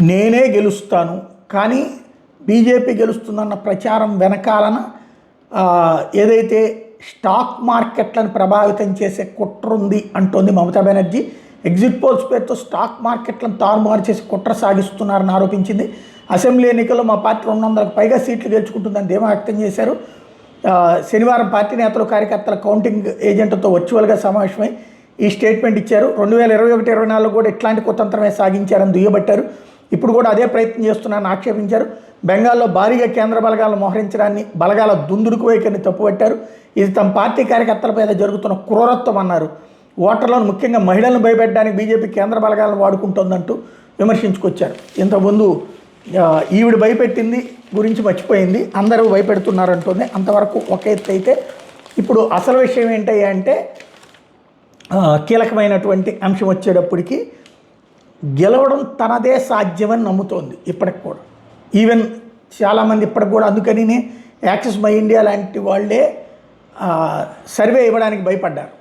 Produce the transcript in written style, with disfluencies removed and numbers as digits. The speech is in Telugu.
నేనే గెలుస్తాను కానీ బీజేపీ గెలుస్తుందన్న ప్రచారం వెనకాలన ఏదైతే స్టాక్ మార్కెట్లను ప్రభావితం చేసే కుట్ర ఉంది అంటోంది మమతా బెనర్జీ. ఎగ్జిట్ పోల్స్ పేరుతో స్టాక్ మార్కెట్లను తారుమారు చేసి కుట్ర సాగిస్తున్నారని ఆరోపించింది. అసెంబ్లీ ఎన్నికల్లో మా పార్టీ 200కు పైగా సీట్లు గెలుచుకుంటుందని ధీమా వ్యక్తం చేశారు. శనివారం పార్టీ నేతలు కార్యకర్తల కౌంటింగ్ ఏజెంట్తో వర్చువల్గా సమావేశమై ఈ స్టేట్మెంట్ ఇచ్చారు. 2021-24 కూడా ఇట్లాంటి కుతంత్రమే సాగించారని దుయ్యబట్టారు. ఇప్పుడు కూడా అదే ప్రయత్నం చేస్తున్నారని ఆక్షేపించారు. బెంగాల్లో భారీగా కేంద్ర బలగాలను మోహరించడాన్ని, బలగాల దుందుడుకు వైఖరిని తప్పుపట్టారు. ఇది తమ పార్టీ కార్యకర్తల మీద జరుగుతున్న క్రూరత్వం అన్నారు. ఓటర్లను ముఖ్యంగా మహిళలను భయపెట్టడానికి బీజేపీ కేంద్ర బలగాలను వాడుకుంటోందంటూ విమర్శించుకొచ్చారు. ఇంతకుముందు ఈవిడ భయపెట్టింది గురించి మర్చిపోయింది, అందరూ భయపెడుతున్నారంటుంది. అంతవరకు ఒక ఎత్తు అయితే ఇప్పుడు అసలు విషయం ఏంటయ్యా అంటే కీలకమైనటువంటి అంశం వచ్చేటప్పటికి గెలవడం తనదే సాధ్యమని నమ్ముతోంది ఇప్పటికి కూడా. ఈవెన్ చాలామంది ఇప్పటికి కూడా అందుకని యాక్సెస్ మై ఇండియా లాంటి వాళ్ళే సర్వే ఇవ్వడానికి భయపడ్డారు.